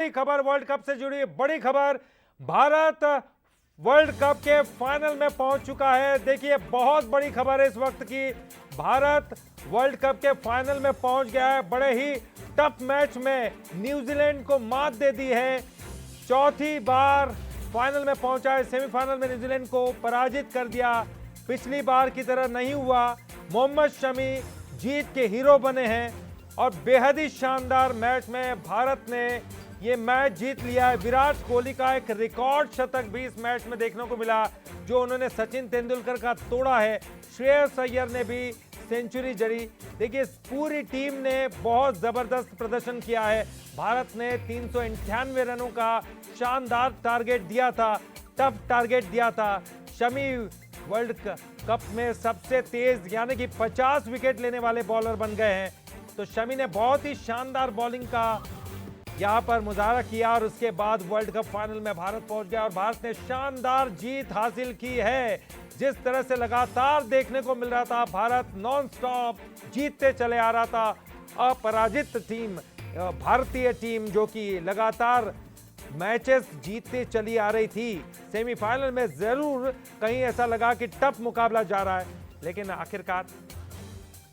बड़ी खबर world cup से जुड़ी बड़ी खबर। भारत वर्ल्ड कप के फाइनल में पहुंच चुका है। देखिए बहुत बड़ी खबर है इस वक्त की, भारत वर्ल्ड कप के फाइनल में पहुंच गया है। बड़े ही टफ मैच में न्यूजीलैंड को मात दे दी है। चौथी बार फाइनल में पहुंचा है। सेमीफाइनल में न्यूजीलैंड को पराजित कर दिया। पिछली बार की तरह नहीं हुआ। मोहम्मद शमी जीत के हीरो बने हैं और बेहद ही शानदार मैच में भारत ने ये मैच जीत लिया है। विराट कोहली का एक रिकॉर्ड शतक भी इस मैच में देखने को मिला, जो उन्होंने सचिन तेंदुलकर का तोड़ा है। श्रेयस अय्यर ने भी सेंचुरी जड़ी। देखिए पूरी टीम ने बहुत जबरदस्त प्रदर्शन किया है। भारत ने 398 रनों का शानदार टारगेट दिया था, टफ टारगेट दिया था। शमी वर्ल्ड कप में सबसे तेज यानी कि 50 विकेट लेने वाले बॉलर बन गए हैं। तो शमी ने बहुत ही शानदार बॉलिंग का यहां पर मुजाहरा किया और उसके बाद वर्ल्ड कप फाइनल में भारत पहुंच गया और भारत ने शानदार जीत हासिल की है। जिस तरह से लगातार देखने को मिल रहा था, भारत नॉन स्टॉप जीतते चले आ रहा था। अपराजित टीम भारतीय टीम जो कि लगातार मैचेस जीतते चली आ रही थी। सेमीफाइनल में जरूर कहीं ऐसा लगा कि टफ मुकाबला जा रहा है, लेकिन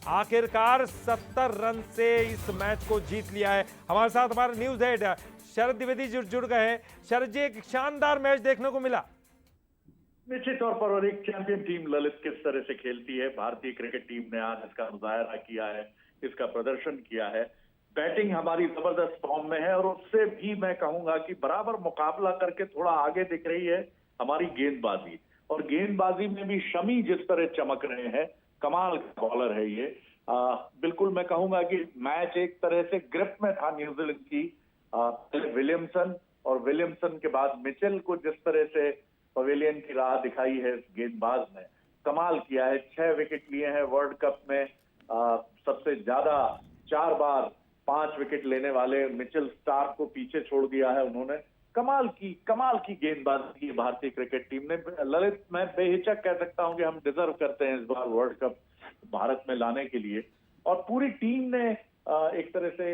आखिरकार 70 रन से इस मैच को जीत लिया है। हमारे साथ हमारे न्यूज हेड शरद द्विवेदी जुड़ गए हैं। शरद जी, एक शानदार मैच देखने को मिला। निश्चित तौर पर, और एक चैंपियन टीम ललित किस तरह से खेलती है, भारतीय क्रिकेट टीम ने आज इसका मुजाहरा किया है, इसका प्रदर्शन किया है। बैटिंग हमारी जबरदस्त फॉर्म में है और उससे भी मैं कहूंगा कि बराबर मुकाबला करके थोड़ा आगे दिख रही है हमारी गेंदबाजी। और गेंदबाजी में भी शमी जिस तरह चमक रहे हैं, कमाल का बॉलर है ये। बिल्कुल मैं कहूंगा कि मैच एक तरह से ग्रिप में था न्यूजीलैंड की। विलियमसन और विलियमसन के बाद मिचेल को जिस तरह से पवेलियन की राह दिखाई है, गेंदबाज ने कमाल किया है। 6 विकेट लिए हैं वर्ल्ड कप में। सबसे ज्यादा 4 बार 5 विकेट लेने वाले मिचेल स्टार्क को पीछे छोड़ दिया है उन्होंने। कमाल की गेंदबाजी की भारतीय क्रिकेट टीम ने। ललित, मैं बेहिचक कह सकता हूं कि हम डिजर्व करते हैं इस बार वर्ल्ड कप भारत में लाने के लिए। और पूरी टीम ने एक तरह से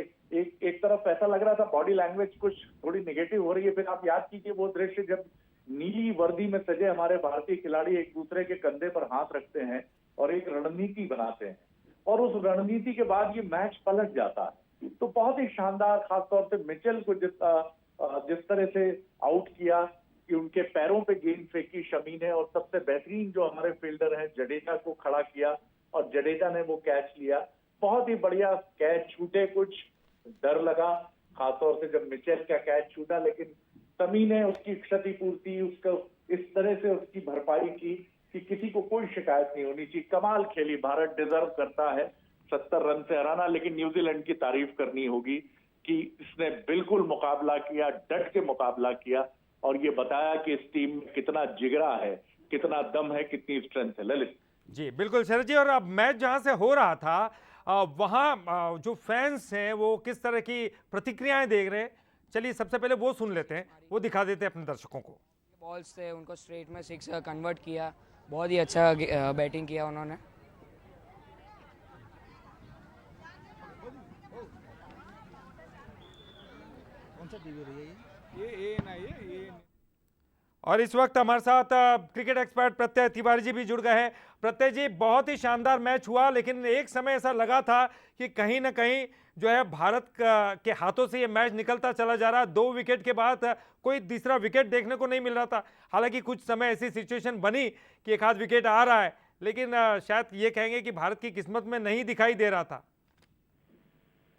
एक तरफ ऐसा लग रहा था बॉडी लैंग्वेज कुछ थोड़ी नेगेटिव हो रही है। फिर आप याद कीजिए वो दृश्य जब नीली वर्दी में सजे हमारे भारतीय खिलाड़ी एक दूसरे के कंधे पर हाथ रखते हैं और एक रणनीति बनाते हैं, और उस रणनीति के बाद ये मैच पलट जाता है। तो बहुत ही शानदार, खासतौर से मिचेल को जिस तरह से आउट किया कि उनके पैरों पे गेंद फेंकी शमी ने, और सबसे बेहतरीन जो हमारे फील्डर हैं जडेजा को खड़ा किया और जडेजा ने वो कैच लिया। बहुत ही बढ़िया कैच छूटे, कुछ डर लगा खासतौर से जब मिचेल का कैच छूटा, लेकिन शमी ने उसकी क्षतिपूर्ति, उसको इस तरह से उसकी भरपाई की कि किसी को कोई शिकायत नहीं होनी चाहिए। कमाल खेली, भारत डिजर्व करता है 70 रन से हराना। लेकिन न्यूजीलैंड की तारीफ करनी होगी कि इसने बिल्कुल मुकाबला किया, डट के मुकाबला किया और ये बताया कि इस टीम में कितना जिगरा है, कितना दम है, कितनी स्ट्रेंथ है। ललित जी बिल्कुल शरद जी, और अब मैच जहां से हो रहा था वहां जो फैंस हैं वो किस तरह की प्रतिक्रियाएं देख रहे हैं, चलिए सबसे पहले वो सुन लेते हैं, वो दिखा देते हैं अपने दर्शकों को। बॉल्स थे उनको स्ट्रेट में 6 कन्वर्ट किया, बहुत ही अच्छा बैटिंग किया उन्होंने। और इस वक्त हमारे साथ क्रिकेट एक्सपर्ट प्रत्यय तिवारी जी भी जुड़ गए हैं। प्रत्यय जी, बहुत ही शानदार मैच हुआ, लेकिन एक समय ऐसा लगा था कि कहीं ना कहीं जो है भारत के हाथों से ये मैच निकलता चला जा रहा। 2 विकेट के बाद कोई तीसरा विकेट देखने को नहीं मिल रहा था। हालांकि कुछ समय ऐसी सिचुएशन बनी कि एक आध विकेट आ रहा है, लेकिन शायद ये कहेंगे कि भारत की किस्मत में नहीं दिखाई दे रहा था।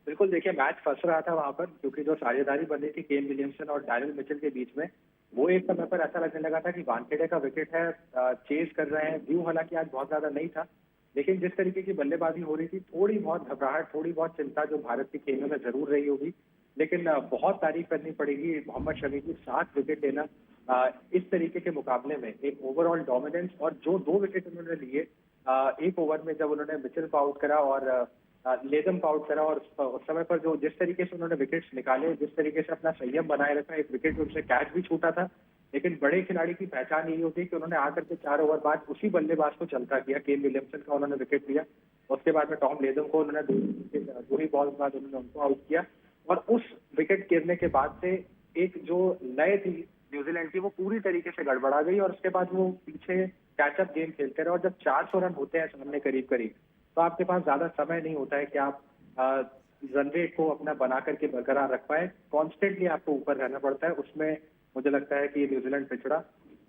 बिल्कुल, देखिए मैच फंस रहा था वहां पर, क्योंकि जो साझेदारी बनी थी केन विलियमसन और डैनियल मिचेल के बीच में, वो एक समय पर ऐसा लगने लगा था कि वानखेड़े का विकेट है, चेज कर रहे हैं। व्यू हालांकि आज बहुत ज्यादा नहीं था, लेकिन जिस तरीके की बल्लेबाजी हो रही थी, थोड़ी बहुत घबराहट, थोड़ी बहुत चिंता जो भारत की खेलों में जरूर रही होगी। लेकिन बहुत तारीफ करनी पड़ेगी मोहम्मद शमी की, 7 विकेट लेना इस तरीके के मुकाबले में, एक ओवरऑल डोमिनेंस। और जो 2 विकेट उन्होंने लिए एक ओवर में, जब उन्होंने मिचेल को आउट करा और लेदम को आउट करा, और उस समय पर जो जिस तरीके से उन्होंने विकेट्स निकाले, जिस तरीके से अपना संयम बनाए रखा, एक विकेट उनसे कैच भी छूटा था। लेकिन बड़े खिलाड़ी की पहचान यही होती है कि उन्होंने आकर के 4 ओवर बाद उसी बल्लेबाज को चलता किया। केन विलियमसन का उन्होंने विकेट लिया, उसके बाद में टॉम लेदम को उन्होंने 2 ही बॉल बाद उन्होंने उनको आउट किया और उस विकेट गिरने के बाद से एक जो लय थी न्यूजीलैंड की वो पूरी तरीके से गड़बड़ा गई और उसके बाद वो पीछे कैचअप गेम खेलते रहे। और जब 400 रन होते हैं सामने करीब करीब, तो आपके पास ज्यादा समय नहीं होता है कि आप रन रेट को अपना बना करके बरकरार रख पाए। कॉन्स्टेंटली आपको ऊपर रहना पड़ता है। उसमें मुझे लगता है कि ये न्यूजीलैंड पिछड़ा,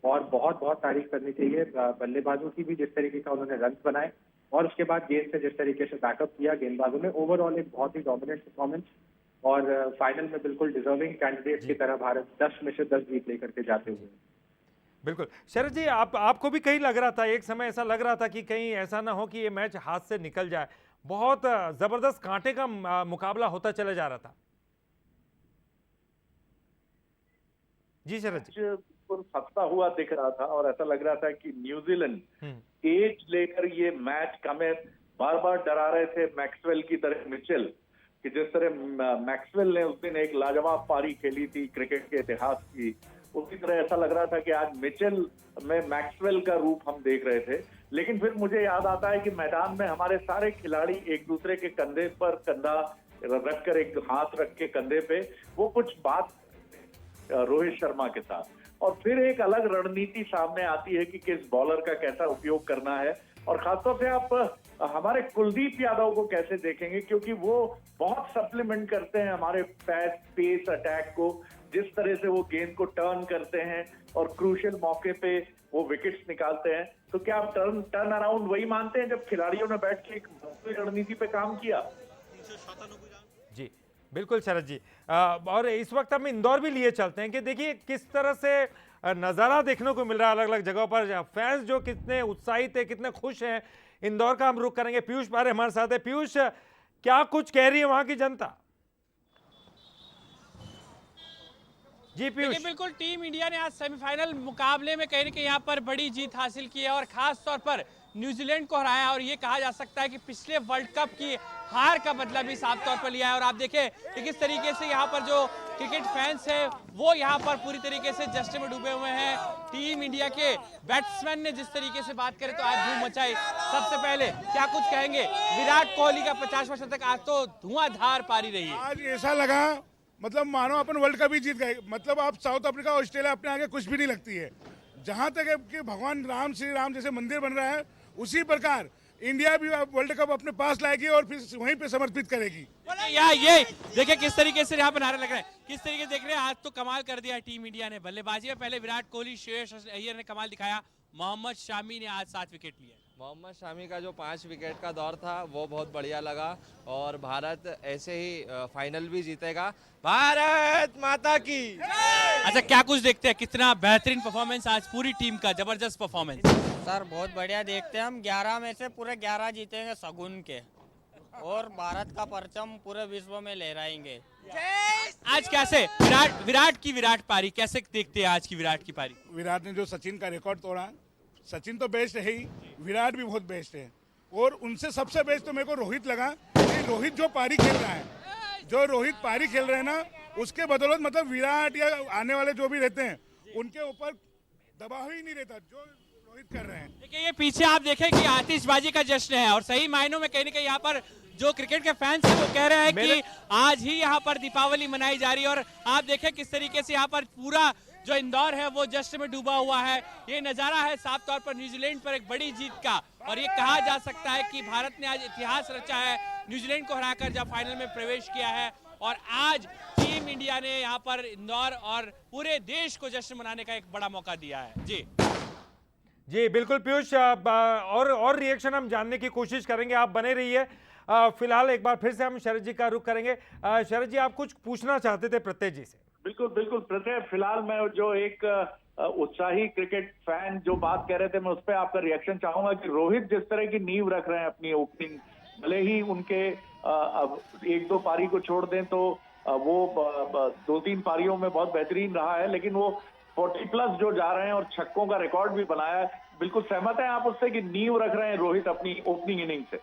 और बहुत बहुत तारीफ करनी चाहिए बल्लेबाजों की भी, जिस तरीके का उन्होंने रन बनाए और उसके बाद गेंद से जिस तरीके से बैकअप किया गेंदबाजों ने। ओवरऑल एक बहुत ही डोमिनेंट परफॉर्मेंस, और फाइनल में बिल्कुल डिजर्विंग कैंडिडेट की तरह भारत 10 में से 10 जीत लेकर के जाते हुए। बिल्कुल शरद जी, आपको भी कहीं लग रहा था, एक समय ऐसा लग रहा था कि कहीं ऐसा ना हो कि ये मैच हाथ से निकल जाए, बहुत जबरदस्त कांटे का मुकाबला होता चला जा रहा था। जी शरद जी। फंसता हुआ दिख रहा था और ऐसा लग रहा था कि न्यूजीलैंड एज लेकर ये मैच हमें बार बार डरा रहे थे, मैक्सवेल की तरह मिचेल, कि जिस तरह मैक्सवेल ने उस दिन एक लाजवाब पारी खेली थी क्रिकेट के इतिहास की, उसी तरह ऐसा लग रहा था कि आज मिचेल में मैक्सवेल का रूप हम देख रहे थे। लेकिन फिर मुझे याद आता है कि मैदान में हमारे सारे खिलाड़ी एक दूसरे के कंधे पर कंधा रखकर, एक हाथ रख के कंधे पे, वो कुछ बात रोहित शर्मा के साथ, और फिर एक अलग रणनीति सामने आती है कि किस बॉलर का कैसा उपयोग करना है। और खासतौर से आप हमारे कुलदीप यादव को कैसे देखेंगे, क्योंकि वो बहुत सप्लीमेंट करते हैं हमारे पेस अटैक को, जिस तरह से वो गेंद को टर्न करते हैं और क्रूशियल मौके पे वो विकेट्स निकालते हैं। तो क्या आप टर्न अराउंड वही मानते हैं जब खिलाड़ियों ने बैठ के एक रणनीति पे काम किया? जी बिल्कुल शरद जी। और इस वक्त हम इंदौर भी लिए चलते हैं कि देखिए किस तरह से नज़ारा देखने को मिल रहा है अलग अलग जगहों पर, फैंस जो कितने उत्साहित है, कितने खुश हैं। इंदौर का हम रुख करेंगे, पीयूष पारे हमारे साथ है। पीयूष, क्या कुछ कह रही है वहां की जनता? जी पीयूष। बिल्कुल, टीम इंडिया ने आज सेमीफाइनल मुकाबले में कहीं ना कहीं यहाँ पर बड़ी जीत हासिल की है और खास तौर पर न्यूजीलैंड को हराया, और ये कहा जा सकता है कि पिछले वर्ल्ड कप की हार का बदला भी साफ तौर पर लिया है। और आप देखें कि किस तरीके से यहाँ पर जो क्रिकेट फैंस हैं वो यहाँ पर पूरी तरीके से जश्न में डूबे हुए हैं। टीम इंडिया के बैट्समैन ने जिस तरीके से बात करें तो आज धूम मचाई। सबसे पहले क्या कुछ कहेंगे? विराट कोहली का 50वां शतक, आज तो धुआंधार पारी रही है। आज ऐसा लगा मतलब मानो अपन वर्ल्ड कप ही जीत गए। मतलब आप साउथ अफ्रीका, ऑस्ट्रेलिया अपने आगे कुछ भी नहीं लगती है। जहां तक है कि भगवान राम, श्री राम जैसे मंदिर बन रहा है, उसी प्रकार इंडिया भी वर्ल्ड कप अपने पास लाएगी और फिर वहीं पे समर्पित करेगी। ये देखिए किस तरीके से यहाँ पर नारे लग रहे हैं, किस तरीके से देख रहे हैं। आज तो कमाल कर दिया टीम इंडिया ने बल्लेबाजी में। पहले विराट कोहली, श्रेयस अय्यर ने कमाल दिखाया, मोहम्मद शामी ने आज 7 विकेट लिए। मोहम्मद शामी का जो 5 विकेट का दौर था वो बहुत बढ़िया लगा, और भारत ऐसे ही फाइनल भी जीतेगा। भारत माता की। अच्छा, क्या कुछ देखते हैं, कितना बेहतरीन परफॉर्मेंस आज पूरी टीम का, जबरदस्त परफॉर्मेंस। सर बहुत बढ़िया देखते हैं हम। 11 में से पूरे 11 जीतेंगे सगुन के, और भारत का परचम पूरे विश्व में लहराएंगे। आज कैसे विराट पारी कैसे देखते हैं? आज की विराट की पारी, विराट ने जो सचिन का रिकॉर्ड तोड़ा, सचिन तो बेस्ट है ही, विराट भी बहुत बेस्ट है, और उनसे सबसे बेस्ट तो मेरे को रोहित लगा। कि रोहित जो पारी खेल रहा है, जो रोहित पारी खेल रहे हैं ना, उसके बदौलत मतलब विराट या आने वाले जो भी रहते हैं उनके ऊपर दबाव ही नहीं रहता जो रोहित कर रहे हैं। देखिए ये पीछे आप देखें कि आतिशबाजी का जश्न है, और सही मायनों में कहीं ना कहीं यहाँ पर जो क्रिकेट के फैंस हैं वो कह रहे हैं कि आज ही यहाँ पर दीपावली मनाई जा रही है। और आप देखें किस तरीके से यहाँ पर पूरा जो इंदौर है वो जश्न में डूबा हुआ है। ये नजारा है साफ तौर पर न्यूजीलैंड पर एक बड़ी जीत का, और ये कहा जा सकता है कि भारत ने आज इतिहास रचा है, न्यूजीलैंड को हराकर जब फाइनल में प्रवेश किया है। और आज टीम इंडिया ने यहाँ पर इंदौर और पूरे देश को जश्न मनाने का एक बड़ा मौका दिया है। जी बिल्कुल पीयूष, और रिएक्शन हम जानने की कोशिश करेंगे, आप बने रहिए। फिलहाल एक बार फिर से हम शरद जी का रुख करेंगे। शरद जी, आप कुछ पूछना चाहते थे प्रत्यय जी से? बिल्कुल बिल्कुल प्रत्यय, फिलहाल मैं जो एक उत्साही क्रिकेट फैन जो बात कह रहे थे, मैं उस पर आपका रिएक्शन चाहूंगा कि रोहित जिस तरह की नींव रख रहे हैं अपनी ओपनिंग, भले ही उनके अब 1-2 पारी को छोड़ दें तो वो 2-3 पारियों में बहुत बेहतरीन रहा है, लेकिन वो 40+ जो जा रहे हैं और छक्कों का रिकॉर्ड भी बनाया है। बिल्कुल सहमत हैं आप उससे कि नींव रख रहे हैं रोहित अपनी ओपनिंग इनिंग से?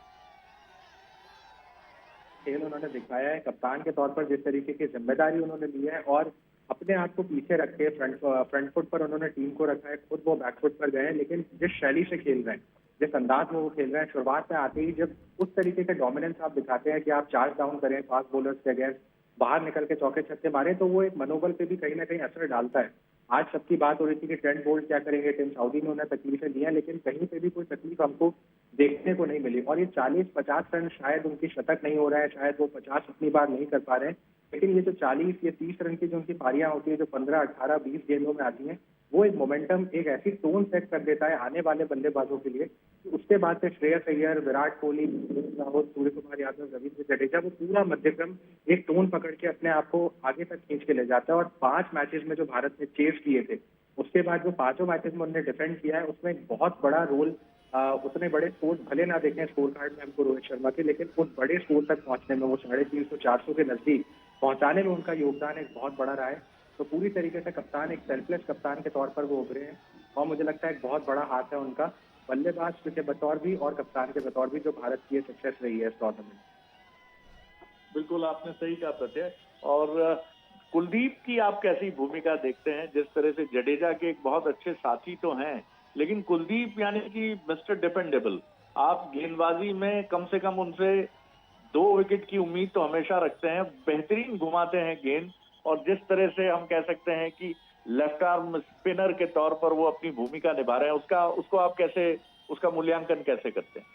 खेल उन्होंने दिखाया है, कप्तान के तौर पर जिस तरीके की जिम्मेदारी उन्होंने ली है, और अपने आप को पीछे रख के फ्रंट फुट पर उन्होंने टीम को रखा है, खुद वो बैक फुट पर गए हैं। लेकिन जिस शैली से खेल रहे हैं, जिस अंदाज में वो खेल रहे हैं, शुरुआत में आते ही जब उस तरीके का डोमिनेंस आप दिखाते हैं कि आप चार्ज डाउन करें फास्ट बॉलर्स के अगेंस्ट, बाहर निकल के चौके छक्के मारे, तो वो एक मनोबल पे भी कहीं ना कहीं असर डालता है। आज सबकी बात हो रही थी कि ट्रेंट बोल्ट क्या करेंगे, टीम सऊदी में उन्हें तकलीफें दी हैं, लेकिन कहीं पे भी कोई तकलीफ हमको देखने को नहीं मिली। और ये 40-50 रन शायद उनकी शतक नहीं हो रहा है, शायद वो 50 अपनी बार नहीं कर पा रहे हैं, लेकिन ये जो 40 या 30 रन की जो उनकी पारियां होती है, जो 15, 18, 20 गेंदों में आती हैं, वो एक मोमेंटम, एक ऐसी टोन सेट कर देता है आने वाले बल्लेबाजों के लिए कि उसके बाद से श्रेयस अय्यर, विराट कोहली, राहुल, सूर्य कुमार यादव, रवींद्र जडेजा, वो पूरा मध्यक्रम एक टोन पकड़ के अपने आप को आगे तक खींच के ले जाता है। और 5 मैचेस में जो भारत ने चेस किए थे, उसके बाद जो 5 मैचेस में उन्होंने डिफेंड किया है, उसमें एक बहुत बड़ा रोल, उतने बड़े स्कोर भले ना देखें स्कोर कार्ड में हमको रोहित शर्मा के, लेकिन उस बड़े स्कोर तक पहुंचने में, वो 350-400 के नजदीक पहुंचाने में उनका योगदान एक बहुत बड़ा रहा है। तो पूरी तरीके से कप्तान, एक सेल्फलेस कप्तान के तौर पर वो उभरे हैं, और मुझे लगता है एक बहुत बड़ा हाथ है उनका बल्लेबाज के बतौर भी और कप्तान के बतौर भी, जो भारत की सक्सेस रही है इस टूर्नामेंट। बिल्कुल आपने सही कहा प्रत्यय। और कुलदीप की आप कैसी भूमिका देखते हैं? जिस तरह से जडेजा के एक बहुत अच्छे साथी तो हैं, लेकिन कुलदीप यानी कि मिस्टर डिपेंडेबल, आप गेंदबाजी में कम से कम उनसे 2 विकेट की उम्मीद तो हमेशा रखते हैं। बेहतरीन घुमाते हैं गेंद, और जिस तरह से हम कह सकते हैं कि लेफ्ट आर्म स्पिनर के तौर पर वो अपनी भूमिका निभा रहे हैं, उसको आप कैसे, उसका मूल्यांकन कैसे करते हैं?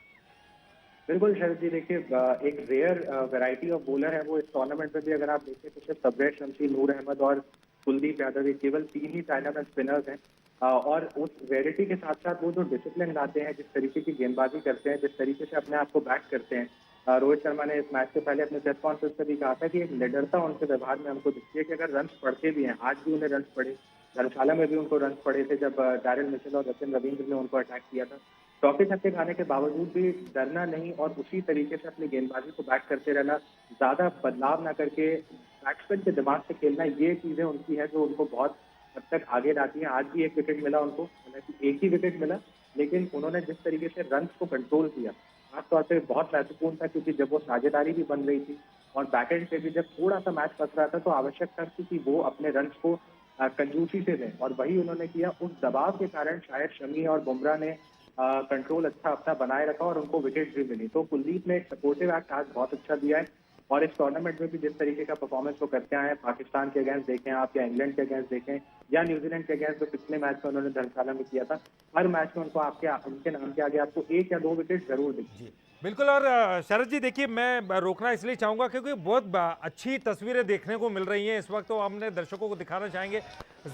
बिल्कुल शरद जी, देखिए एक रेयर वैरायटी ऑफ बॉलर है वो इस टूर्नामेंट में भी। अगर आप देखें तो सिर्फ तबरेज शमसी, नूर अहमद और कुलदीप यादव, ये केवल 3 ही चाइना स्पिनर्स हैं। और उस वेरिटी के साथ साथ वो जो डिसिप्लिन लाते हैं, जिस तरीके की गेंदबाजी करते हैं, जिस तरीके से अपने आप को बैक करते हैं, रोहित शर्मा ने इस मैच से पहले अपने प्रेस कॉन्फ्रेंस में भी कहा था कि एक निडरता उनके व्यवहार में हमको दिखती है कि अगर रन पड़ते भी हैं, आज भी उन्हें रन पड़े, धर्मशाला में भी उनको रन पड़े थे जब डैरिल मिचेल और सचिन रविंद्र ने उनको अटैक किया था, चौके छक्के खाने के बावजूद भी डरना नहीं और उसी तरीके से अपनी गेंदबाजी को बैक करते रहना, ज्यादा बदलाव ना करके बैट्समैन के दिमाग से खेलना, ये चीजें उनकी है जो उनको बहुत हद तक आगे लाती हैं। आज भी एक विकेट मिला उनको, हालांकि एक ही विकेट मिला, लेकिन उन्होंने जिस तरीके से रन को कंट्रोल किया, खासतौर पे बहुत महत्वपूर्ण था, क्योंकि जब वो साझेदारी भी बन रही थी और बैकएंड पे भी जब थोड़ा सा मैच फंस रहा था, तो आवश्यकता थी कि वो अपने रन को कंजूसी से दें, और वही उन्होंने किया। उस दबाव के कारण शायद शमी और बुमराह ने कंट्रोल अच्छा अपना बनाए रखा और उनको विकेट भी मिली। तो कुलदीप ने एक सपोर्टिव एक्ट आज बहुत अच्छा दिया है, और इस टूर्नामेंट में भी जिस तरीके का परफॉर्मेंस वो करते आए हैं, पाकिस्तान के अगेंस्ट देखें आप, या इंग्लैंड के अगेंस्ट देखें, या न्यूजीलैंड के अगेंस्ट जो पिछले मैच में उन्होंने धर्मशाला में किया था, हर मैच में उनको उनके नाम के आगे आपको 1 या 2 विकेट जरूर दिखेंगे। बिल्कुल। और शरद जी देखिए, मैं रोकना इसलिए चाहूँगा क्योंकि बहुत अच्छी तस्वीरें देखने को मिल रही हैं इस वक्त, तो हमने दर्शकों को दिखाना चाहेंगे।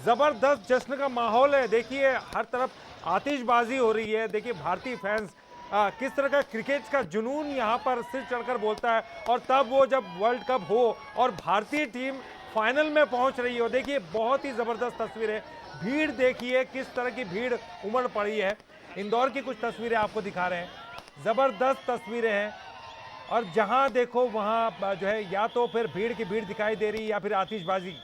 ज़बरदस्त जश्न का माहौल है, देखिए हर तरफ आतिशबाजी हो रही है। देखिए भारतीय फैंस किस तरह का क्रिकेट का जुनून यहाँ पर सिर चढ़कर बोलता है, और तब वो जब वर्ल्ड कप हो और भारतीय टीम फाइनल में पहुँच रही हो, देखिए बहुत ही ज़बरदस्त तस्वीरें। भीड़ देखिए किस तरह की भीड़ उमड़ पड़ी है। इंदौर की कुछ तस्वीरें आपको दिखा रहे हैं, ज़बरदस्त तस्वीरें हैं, और जहां देखो वहां जो है या तो फिर भीड़ की भीड़ दिखाई दे रही है या फिर आतिशबाजी।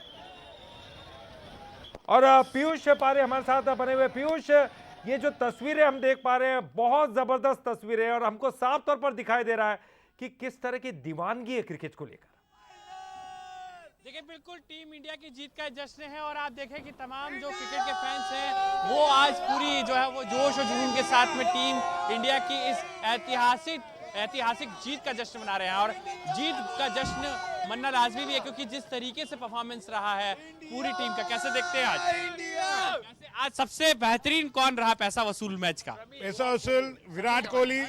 और पीयूष पारे हमारे साथ बने हुए। पीयूष, ये जो तस्वीरें हम देख पा रहे हैं बहुत ज़बरदस्त तस्वीरें हैं, और हमको साफ तौर पर दिखाई दे रहा है कि किस तरह की दीवानगी है क्रिकेट को लेकर। देखिए बिल्कुल टीम इंडिया की जीत का जश्न है, और आप देखें कि तमाम जो क्रिकेट के फैंस हैं वो आज पूरी जो है वो जोश और जुनून के साथ में टीम इंडिया की इस ऐतिहासिक जीत का जश्न मना रहे हैं। और जीत का जश्न मनना लाजमी भी है, क्योंकि जिस तरीके से परफॉर्मेंस रहा है पूरी टीम का। कैसे देखते हैं आज सबसे बेहतरीन कौन रहा पैसा वसूल मैच का? पैसा वसूल विराट कोहली,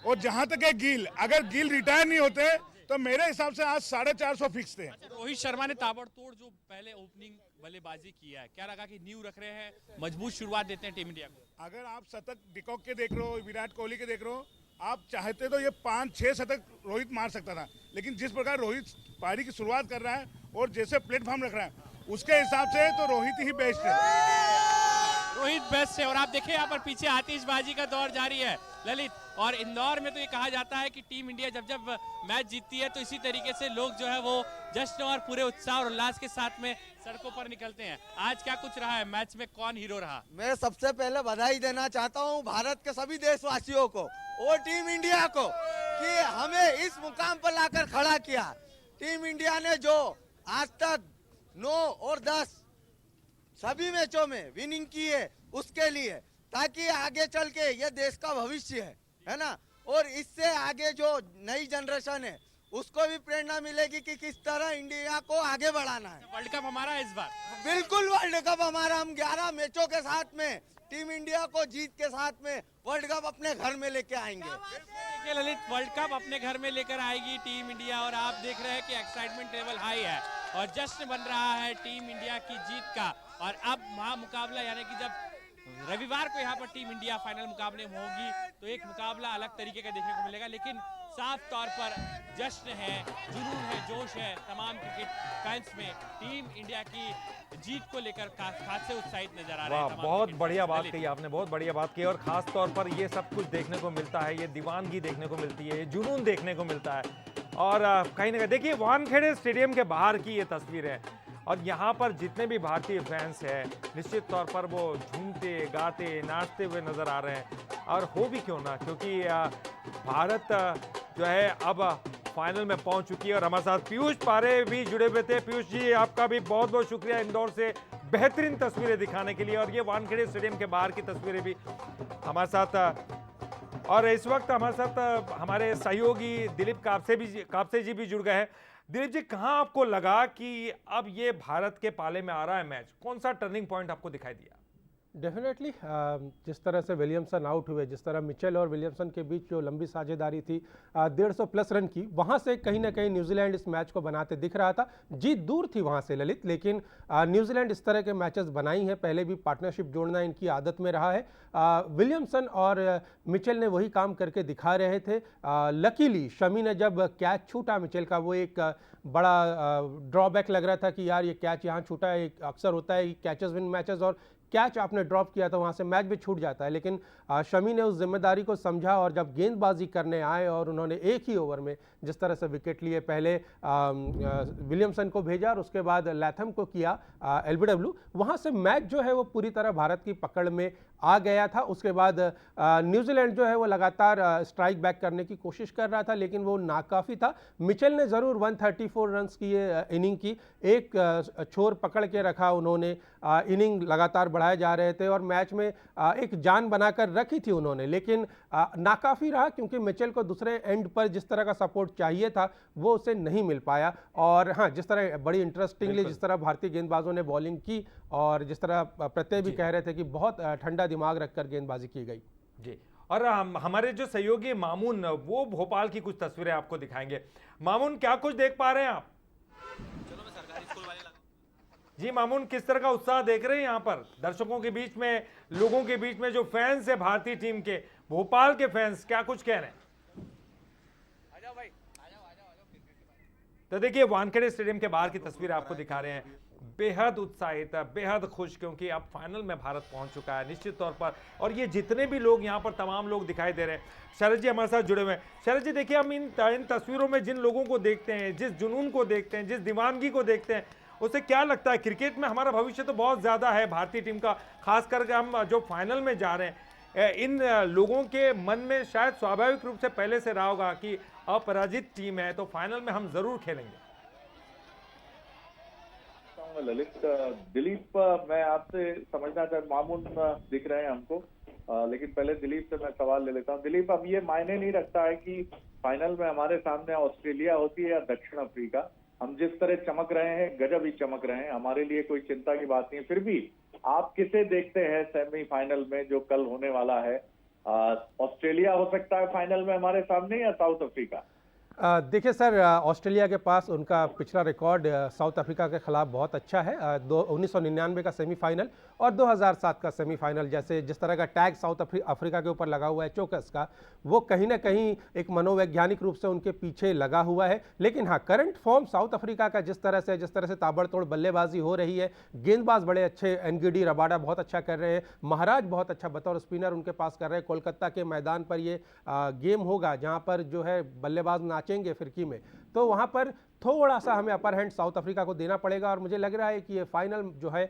और जहां तक है गिल, अगर गिल रिटायर नहीं होते तो मेरे हिसाब से आज 450 फिक्स थे। रोहित शर्मा ने ताबड़तोड़ जो पहले ओपनिंग बल्लेबाजी किया है, क्या लगा कि न्यू रख रहे हैं, मजबूत शुरुआत देते हैं टीम इंडिया को? अगर आप शतक डिकॉक के देख रहे हो, विराट कोहली के देख रहे हो, आप चाहते तो ये 5-6 शतक रोहित मार सकता था, लेकिन जिस प्रकार रोहित पारी की शुरुआत कर रहा है और जैसे प्लेटफॉर्म रख रहा है, उसके हिसाब से तो रोहित ही बेस्ट है। रोहित बेस्ट है। और आप देखिए यहाँ पर पीछे आतिशबाजी का दौर जारी है ललित, और इंदौर में तो ये कहा जाता है कि टीम इंडिया जब जब मैच जीतती है तो इसी तरीके से लोग जो है वो जश्न और पूरे उत्साह और उल्लास के साथ में सड़कों पर निकलते हैं। आज क्या कुछ रहा है मैच में, कौन हीरो रहा? मैं सबसे पहले बधाई देना चाहता हूं भारत के सभी देशवासियों को और टीम इंडिया को कि हमें इस मुकाम पर लाकर खड़ा किया। टीम इंडिया ने जो आज तक 9 और 10 सभी मैचों में विनिंग की है, उसके लिए, ताकि आगे चल के ये देश का भविष्य है ना, और इससे आगे जो नई जनरेशन है उसको भी प्रेरणा मिलेगी कि किस तरह इंडिया को आगे बढ़ाना है। वर्ल्ड कप हमारा है इस बार। बिल्कुल वर्ल्ड कप हमारा। हम 11 मैचों के साथ में टीम इंडिया को जीत के साथ में वर्ल्ड कप अपने घर में लेके आएंगे। देखिए ललित, वर्ल्ड कप अपने घर में लेकर आएगी टीम इंडिया और आप देख रहे हैं कि एक्साइटमेंट लेवल हाई है और जश्न बन रहा है टीम इंडिया की जीत का। और अब महामुकाबला यानी कि जब रविवार को यहाँ पर टीम इंडिया फाइनल मुकाबले में होगी तो एक मुकाबला अलग तरीके का देखने को मिलेगा, लेकिन साफ तौर पर जश्न है, जुनून है, जोश है तमाम क्रिकेट फैंस में। टीम इंडिया की जीत को लेकर खासे उत्साहित नजर आ रहे हैं। वाह, बहुत बढ़िया बात कही आपने, बहुत बढ़िया बात की। और खास तौर पर ये सब कुछ देखने को मिलता है, ये दीवानगी देखने को मिलती है, ये जुनून देखने को मिलता है। और कहीं ना कहीं देखिए वानखेड़े स्टेडियम के बाहर की ये तस्वीर है और यहाँ पर जितने भी भारतीय फैंस हैं निश्चित तौर पर वो झूमते गाते नाचते हुए नजर आ रहे हैं। और हो भी क्यों ना, क्योंकि भारत जो है अब फाइनल में पहुंच चुकी है। और हमारे साथ पीयूष पारे भी जुड़े हुए थे। पीयूष जी, आपका भी बहुत बहुत शुक्रिया इंदौर से बेहतरीन तस्वीरें दिखाने के लिए। और ये वानखेड़े स्टेडियम के बाहर की तस्वीरें भी हमारे साथ। और इस वक्त हमारे साथ हमारे सहयोगी दिलीप कापसे जी भी जुड़ गए हैं। दिलीप जी, कहां आपको लगा कि अब ये भारत के पाले में आ रहा है मैच? कौन सा टर्निंग पॉइंट आपको दिखाई दिया? डेफिनेटली जिस तरह से विलियमसन आउट हुए, जिस तरह मिचेल और विलियमसन के बीच जो लंबी साझेदारी थी 150 प्लस रन की, वहाँ से कहीं ना कहीं न्यूजीलैंड इस मैच को बनाते दिख रहा था। जीत दूर थी वहाँ से ललित, लेकिन न्यूजीलैंड इस तरह के मैचेस बनाई हैं, पहले भी पार्टनरशिप जोड़ना इनकी आदत में रहा है। विलियमसन और मिचेल ने वही काम करके दिखा रहे थे। लकीली शमी ने जब कैच छूटा मिचेल का, वो एक बड़ा ड्रॉबैक लग रहा था कि यार ये कैच यहाँ छूटा है। अक्सर होता है कैचेस विन मैचेस और कैच आपने ड्रॉप किया तो वहाँ से मैच भी छूट जाता है, लेकिन शमी ने उस जिम्मेदारी को समझा और जब गेंदबाजी करने आए और उन्होंने एक ही ओवर में जिस तरह से विकेट लिए, पहले विलियमसन को भेजा और उसके बाद लैथम को किया एलबीडब्ल्यू, वहाँ से मैच जो है वो पूरी तरह भारत की पकड़ में आ गया था। उसके बाद न्यूजीलैंड जो है वो लगातार स्ट्राइक बैक करने की कोशिश कर रहा था, लेकिन वो नाकाफ़ी था। मिचेल ने ज़रूर 134 रन्स की इनिंग की, एक छोर पकड़ के रखा उन्होंने, इनिंग लगातार बढ़ाए जा रहे थे और मैच में एक जान बनाकर रखी थी उन्होंने, लेकिन नाकाफ़ी रहा क्योंकि मिचेल को दूसरे एंड पर जिस तरह का सपोर्ट चाहिए था वो उसे नहीं मिल पाया। और हाँ, जिस तरह बड़ी इंटरेस्टिंगली जिस तरह भारतीय गेंदबाजों ने बॉलिंग की और जिस तरह प्रत्यय भी कह रहे थे कि बहुत ठंडा दिमाग रखकर गेंदबाजी की गई। जी, और हमारे जो सहयोगी मामून वो भोपाल की कुछ तस्वीरें आपको दिखाएंगे। मामून, क्या कुछ देख पा रहे हैं आप? चलो मैं सरकारी स्कूल वाले जी मामून, किस तरह का उत्साह देख रहे हैं यहाँ पर दर्शकों के बीच में, लोगों के बीच में, जो फैंस है भारतीय टीम के, भोपाल के फैंस क्या कुछ कह रहे हैं? तो देखिए वानखेड़े स्टेडियम के बाहर की तस्वीर आपको दिखा रहे हैं। बेहद उत्साहित, बेहद खुश, क्योंकि अब फाइनल में भारत पहुंच चुका है निश्चित तौर पर। और ये जितने भी लोग यहाँ पर, तमाम लोग दिखाई दे रहे हैं। शरद जी हमारे साथ जुड़े हुए हैं। शरद जी, देखिए हम इन तस्वीरों में जिन लोगों को देखते हैं, जिस जुनून को देखते हैं, जिस दीवानगी को देखते हैं, उससे क्या लगता है? क्रिकेट में हमारा भविष्य तो बहुत ज़्यादा है भारतीय टीम का, खास करके हम जो फाइनल में जा रहे हैं, इन लोगों के मन में शायद स्वाभाविक रूप से पहले से रहा होगा कि अपराजित टीम है तो फाइनल में हम जरूर खेलेंगे। ललित, दिलीप, मैं आपसे समझना चाहता, मामून दिख रहे हैं हमको, लेकिन पहले दिलीप से मैं सवाल ले लेता हूँ। दिलीप, अब ये मायने नहीं रखता है कि फाइनल में हमारे सामने ऑस्ट्रेलिया होती है या दक्षिण अफ्रीका, हम जिस तरह चमक रहे हैं, गजब ही चमक रहे हैं, हमारे लिए कोई चिंता की बात नहीं है। फिर भी आप किसे देखते हैं सेमीफाइनल में जो कल होने वाला है? ऑस्ट्रेलिया हो सकता है फाइनल में हमारे सामने या साउथ अफ्रीका? देखिए सर, ऑस्ट्रेलिया के पास उनका पिछला रिकॉर्ड साउथ अफ्रीका के खिलाफ बहुत अच्छा है। 1999 का सेमीफाइनल और 2007 का सेमीफाइनल, जैसे जिस तरह का टैग साउथ अफ्रीका के ऊपर लगा हुआ है चौकस का, वो कहीं ना कहीं एक मनोवैज्ञानिक रूप से उनके पीछे लगा हुआ है। लेकिन हाँ, करंट फॉर्म साउथ अफ्रीका का जिस तरह से ताबड़तोड़ बल्लेबाजी हो रही है, गेंदबाज बड़े अच्छे, एनगिडी रबाडा बहुत अच्छा कर रहे हैं, महाराज बहुत अच्छा बतौर स्पिनर उनके पास कर रहे हैं। कोलकाता के मैदान पर ये गेम होगा जहाँ पर जो है बल्लेबाज नाचेंगे फिरकी में, तो वहाँ पर थोड़ा सा हमें अपर हैंड साउथ अफ्रीका को देना पड़ेगा। और मुझे लग रहा है कि ये फाइनल जो है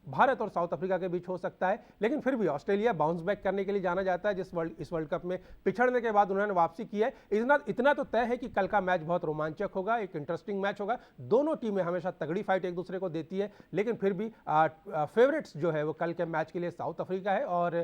भारत और साउथ अफ्रीका के बीच हो सकता है, लेकिन फिर भी ऑस्ट्रेलिया बाउंस बैक करने के लिए जाना जाता है। इस वर्ल्ड कप में पिछड़ने के बाद उन्होंने वापसी की है। इतना तो तय है कि कल का मैच बहुत रोमांचक होगा, एक इंटरेस्टिंग मैच होगा। दोनों टीमें हमेशा तगड़ी फाइट एक दूसरे को देती है, लेकिन फिर भी फेवरेट्स जो है वो कल के मैच के लिए साउथ अफ्रीका है। और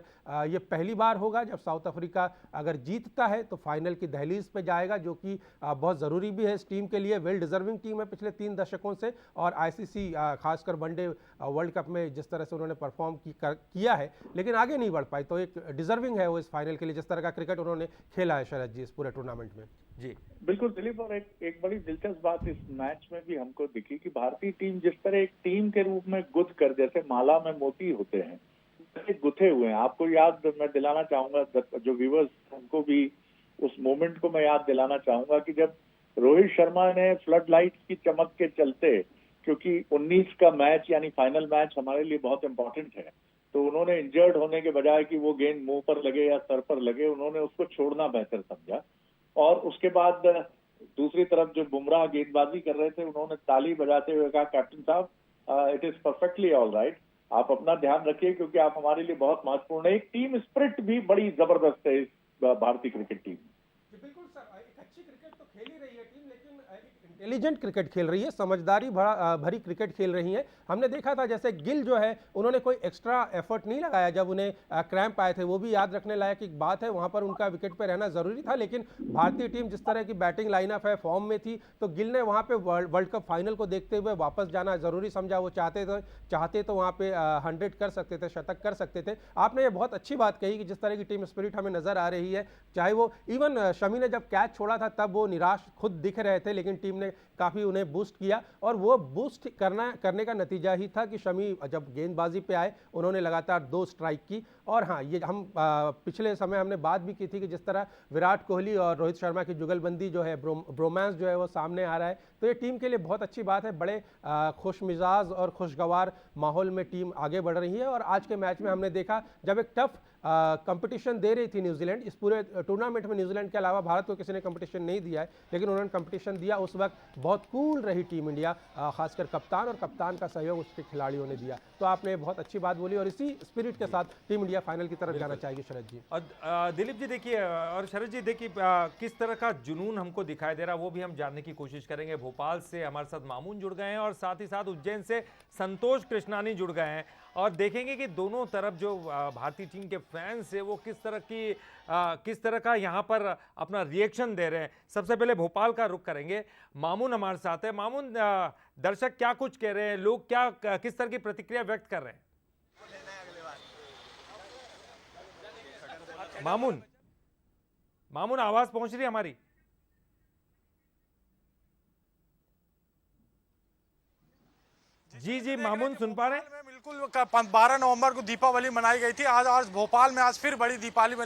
ये पहली बार होगा जब साउथ अफ्रीका अगर जीतता है तो फाइनल की दहलीज पे जाएगा, जो कि बहुत ज़रूरी भी है इस टीम के लिए। वेल डिजर्विंग टीम है पिछले 3 दशकों से, और आईसीसी खासकर वनडे वर्ल्ड कप में जिस तरह से उन्होंने परफॉर्म किया है, लेकिन आगे नहीं बढ़ पाई, तो एक डिजर्विंग है वो इस फाइनल के लिए, जिस तरह का क्रिकेट उन्होंने खेला है शरद जी इस पूरे टूर्नामेंट में। जी बिल्कुल दिलीप, और एक बड़ी दिलचस्प बात इस मैच में भी हमको दिखी कि भारतीय टीम जिस तरह एक टीम के रूप में गुथ कर, जैसे माला में मोती होते हैं, गुथे हुए हैं। आपको याद मैं दिलाना चाहूंगा, जो व्यूअर्स उनको भी उस मोमेंट को मैं याद दिलाना चाहूंगा कि जब रोहित शर्मा ने फ्लड लाइट्स की चमक के चलते, क्योंकि 19 का मैच यानी फाइनल मैच हमारे लिए बहुत इंपॉर्टेंट है, तो उन्होंने इंजर्ड होने के बजाय कि वो गेंद मुंह पर लगे या सर पर लगे, उन्होंने उसको छोड़ना बेहतर समझा। और उसके बाद दूसरी तरफ जो बुमराह गेंदबाजी कर रहे थे, उन्होंने ताली बजाते हुए कहा, कैप्टन साहब it is perfectly all right, आप अपना ध्यान रखिए क्योंकि आप हमारे लिए बहुत महत्वपूर्ण है। एक टीम स्पिरिट भी बड़ी जबरदस्त है इस भारतीय क्रिकेट टीम। बिल्कुल सर, एक अच्छी क्रिकेट तो खेल ही रही है टीम, लेकिन एक इंटेलिजेंट क्रिकेट खेल रही है, समझदारी भरी क्रिकेट खेल रही है। हमने देखा था जैसे गिल जो है उन्होंने कोई एक्स्ट्रा एफर्ट नहीं लगाया जब उन्हें क्रैम्प आए थे, वो भी याद रखने लायक एक बात है, वहां पर उनका विकेट पे रहना जरूरी था। लेकिन भारतीय टीम जिस तरह की बैटिंग लाइनअप है, फॉर्म में थी, तो गिल ने वहां पे वर्ल्ड कप फाइनल को देखते हुए वापस जाना जरूरी समझा। वो चाहते तो वहां पे 100 कर सकते थे, शतक कर सकते थे। आपने ये बहुत अच्छी बात कही कि जिस तरह की टीम स्पिरिट हमें नजर आ रही है, चाहे वो इवन शमी ने जब कैच छोड़ा था तब वो निराश खुद दिख रहे थे, लेकिन टीम ने काफी उन्हें बूस्ट किया, और वो बूस्ट करने का नतीजा ही था कि शमी जब गेंदबाजी पे आए उन्होंने लगातार 2 स्ट्राइक की। और हाँ, ये हम पिछले समय हमने बात भी की थी कि जिस तरह विराट कोहली और रोहित शर्मा की जुगलबंदी जो है, ब्रोमांस जो है वो सामने आ रहा है, तो ये टीम के लिए बहुत अच्छी बात है। बड़े खुश मिजाज और खुशगवार माहौल में टीम आगे बढ़ रही है। और आज के मैच में हमने देखा जब एक टफ कंपटीशन दे रही थी न्यूजीलैंड, इस पूरे टूर्नामेंट में न्यूजीलैंड के अलावा भारत को किसी ने कंपटीशन नहीं दिया है, लेकिन उन्होंने कंपटीशन दिया। उस वक्त बहुत कूल रही टीम इंडिया, खासकर कप्तान, और कप्तान का सहयोग उसके खिलाड़ियों ने दिया। तो आपने बहुत अच्छी बात बोली, और इसी स्पिरिट के साथ टीम इंडिया फाइनल की तरफ जाना चाहेगी शरद जी। और दिलीप जी देखिए, और शरद जी देखिए, किस तरह का जुनून हमको दिखाई दे रहा है वो भी हम जानने की कोशिश करेंगे। भोपाल से हमारे साथ मामून जुड़ गए हैं, और साथ ही साथ उज्जैन से संतोष कृष्णानी जुड़ गए हैं, और देखेंगे कि दोनों तरफ जो भारतीय टीम के फैंस है वो किस तरह का यहाँ पर अपना रिएक्शन दे रहे हैं। सबसे पहले भोपाल का रुख करेंगे, मामून हमारे साथ है। मामून, दर्शक क्या कुछ कह रहे हैं, लोग किस तरह की प्रतिक्रिया व्यक्त कर रहे हैं? मामून आवाज पहुंच रही है हमारी? जी मामून सुन पा रहे हैं? बिल्कुल, 12 नवंबर को दीपावली मनाई गई थी। आज भोपाल में आज फिर बड़ी दीपावली